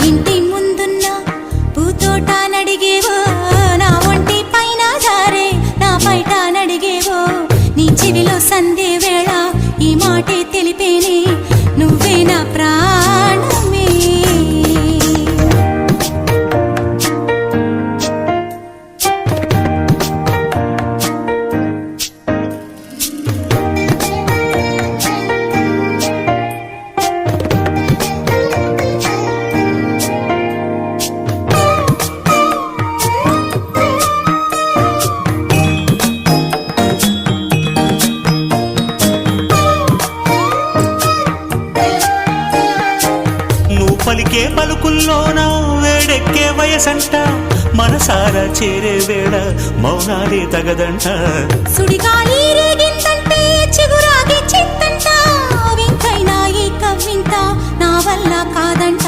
ఇంటి ముందున్న పూతోట నడిగేవో, నా ఒంటి పైన జారే నా బయట నడిగేవో, నీ చెవిలో సందే వేళ ఈ మాటే తెలిపేనే, నువ్వే నా ప్రాణమే. పలికే పలుకుల్లోన వేడెక్కే వయసంట, మనసారా చేరే వేళ మౌనాలే తగదంట. సుడిగాలి రేగిందంటే చిగురాగి చింతంట, వింతైనా ఈ కవ్వింత నా వల్ల కాదంట.